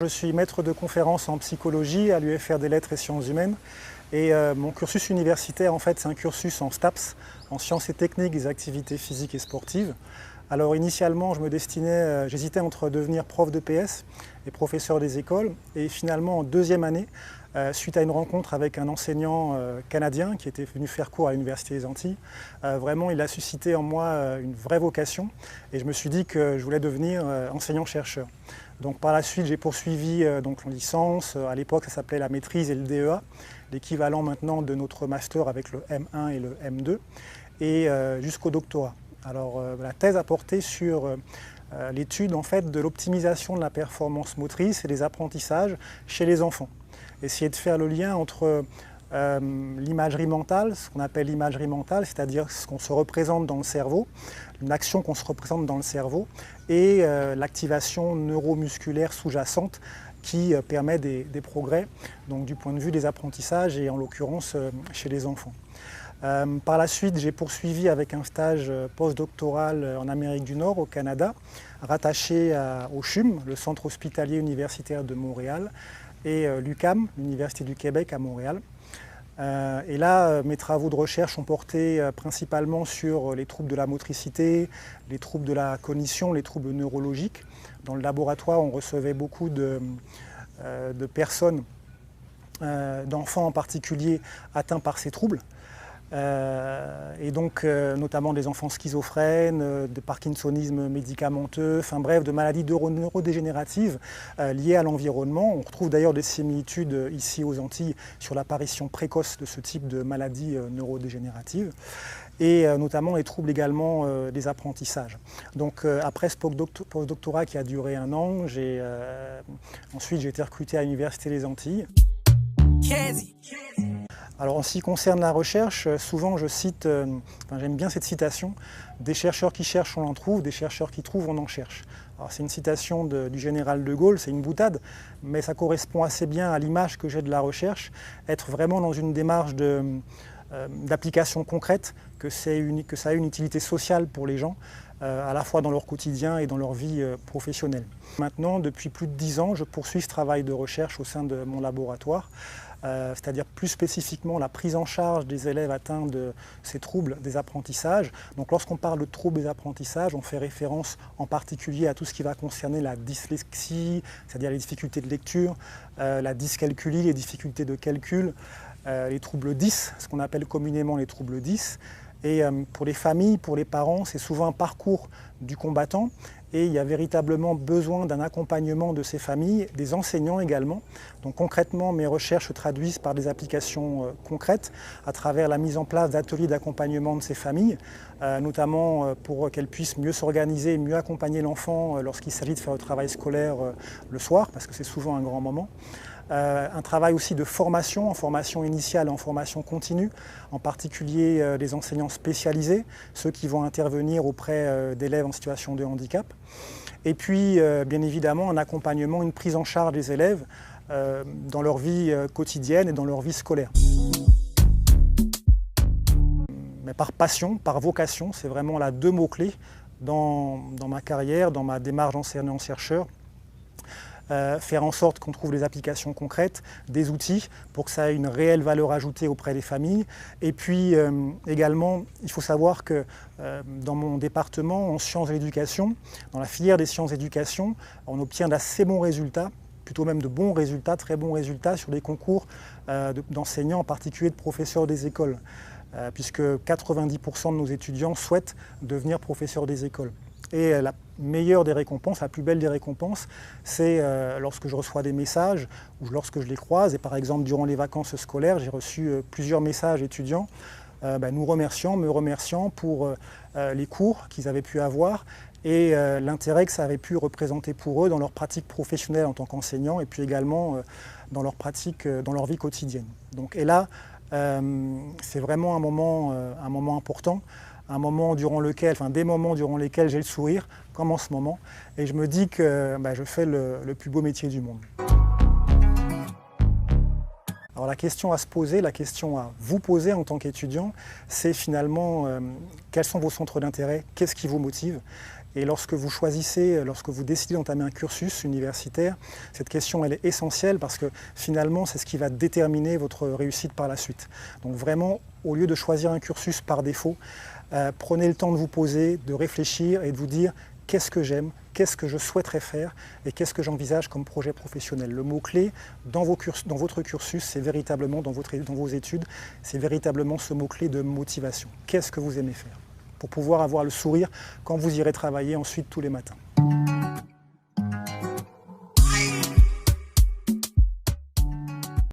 Je suis maître de conférences en psychologie à l'UFR des Lettres et Sciences Humaines. Et mon cursus universitaire, en fait, c'est un cursus en STAPS, en sciences et techniques des activités physiques et sportives. Alors initialement, j'hésitais entre devenir prof de PS et professeur des écoles. Et finalement, en deuxième année, suite à une rencontre avec un enseignant canadien qui était venu faire cours à l'Université des Antilles, vraiment, il a suscité en moi une vraie vocation. Et je me suis dit que je voulais devenir enseignant-chercheur. Donc par la suite, j'ai poursuivi donc, en licence. À l'époque, ça s'appelait la maîtrise et le DEA, l'équivalent maintenant de notre master avec le M1 et le M2, et jusqu'au doctorat. Alors la thèse a porté sur l'étude en fait, de l'optimisation de la performance motrice et des apprentissages chez les enfants. Essayer de faire le lien entre l'imagerie mentale, ce qu'on appelle l'imagerie mentale, c'est-à-dire ce qu'on se représente dans le cerveau, une action qu'on se représente dans le cerveau, et l'activation neuromusculaire sous-jacente qui permet des progrès donc, du point de vue des apprentissages et en l'occurrence chez les enfants. Par la suite, j'ai poursuivi avec un stage postdoctoral en Amérique du Nord, au Canada, rattaché au CHUM, le Centre hospitalier universitaire de Montréal, et l'UQAM, l'Université du Québec à Montréal. Et là, mes travaux de recherche ont porté principalement sur les troubles de la motricité, les troubles de la cognition, les troubles neurologiques. Dans le laboratoire, on recevait beaucoup de personnes, d'enfants en particulier, atteints par ces troubles. Et donc notamment des enfants schizophrènes, de parkinsonisme médicamenteux, enfin bref, de maladies neurodégénératives liées à l'environnement. On retrouve d'ailleurs des similitudes ici aux Antilles sur l'apparition précoce de ce type de maladies neurodégénératives et notamment les troubles également des apprentissages. Donc après ce postdoctorat qui a duré 1 an, ensuite j'ai été recruté à l'Université des Antilles. Alors en ce qui concerne la recherche, souvent je cite, j'aime bien cette citation, des chercheurs qui cherchent, on en trouve, des chercheurs qui trouvent, on en cherche. Alors c'est une citation du général de Gaulle, c'est une boutade, mais ça correspond assez bien à l'image que j'ai de la recherche, être vraiment dans une démarche d'application concrète, que ça a une utilité sociale pour les gens, à la fois dans leur quotidien et dans leur vie professionnelle. Maintenant, depuis plus de 10 ans, je poursuis ce travail de recherche au sein de mon laboratoire, c'est-à-dire plus spécifiquement la prise en charge des élèves atteints de ces troubles des apprentissages. Donc lorsqu'on parle de troubles des apprentissages, on fait référence en particulier à tout ce qui va concerner la dyslexie, c'est-à-dire les difficultés de lecture, la dyscalculie, les difficultés de calcul, les troubles 10, ce qu'on appelle communément les troubles 10. Et pour les familles, pour les parents, c'est souvent un parcours du combattant et il y a véritablement besoin d'un accompagnement de ces familles, des enseignants également. Donc concrètement, mes recherches se traduisent par des applications concrètes à travers la mise en place d'ateliers d'accompagnement de ces familles, notamment pour qu'elles puissent mieux s'organiser et mieux accompagner l'enfant lorsqu'il s'agit de faire le travail scolaire le soir, parce que c'est souvent un grand moment. Un travail aussi de formation, en formation initiale, en formation continue, en particulier des enseignants spécialisés, ceux qui vont intervenir auprès d'élèves en situation de handicap. Et puis, bien évidemment, un accompagnement, une prise en charge des élèves dans leur vie quotidienne et dans leur vie scolaire. Mais par passion, par vocation, c'est vraiment là 2 mots-clés dans ma carrière, dans ma démarche d'enseignant-chercheur. Faire en sorte qu'on trouve des applications concrètes, des outils pour que ça ait une réelle valeur ajoutée auprès des familles. Et puis également, il faut savoir que dans mon département, en sciences de l'éducation, dans la filière des sciences d'éducation, on obtient d'assez bons résultats, plutôt même de bons résultats, très bons résultats sur les concours d'enseignants, en particulier de professeurs des écoles, puisque 90% de nos étudiants souhaitent devenir professeurs des écoles. Et la meilleure des récompenses, la plus belle des récompenses, c'est lorsque je reçois des messages ou lorsque je les croise. Et par exemple, durant les vacances scolaires, j'ai reçu plusieurs messages étudiants me remerciant pour les cours qu'ils avaient pu avoir et l'intérêt que ça avait pu représenter pour eux dans leur pratique professionnelle en tant qu'enseignants et puis également dans leur pratique, dans leur vie quotidienne. Donc, et là, c'est vraiment un moment important. Un moment durant lequel, des moments durant lesquels j'ai le sourire, comme en ce moment, et je me dis que je fais le plus beau métier du monde. Alors la question à se poser, la question à vous poser en tant qu'étudiant, c'est finalement quels sont vos centres d'intérêt, qu'est-ce qui vous motive? Et lorsque vous choisissez, lorsque vous décidez d'entamer un cursus universitaire, cette question elle est essentielle parce que finalement c'est ce qui va déterminer votre réussite par la suite. Donc vraiment, au lieu de choisir un cursus par défaut, prenez le temps de vous poser, de réfléchir et de vous dire qu'est-ce que j'aime, qu'est-ce que je souhaiterais faire et qu'est-ce que j'envisage comme projet professionnel. Le mot-clé dans votre cursus, c'est véritablement, dans vos études, c'est véritablement ce mot-clé de motivation. Qu'est-ce que vous aimez faire pour pouvoir avoir le sourire quand vous irez travailler ensuite tous les matins.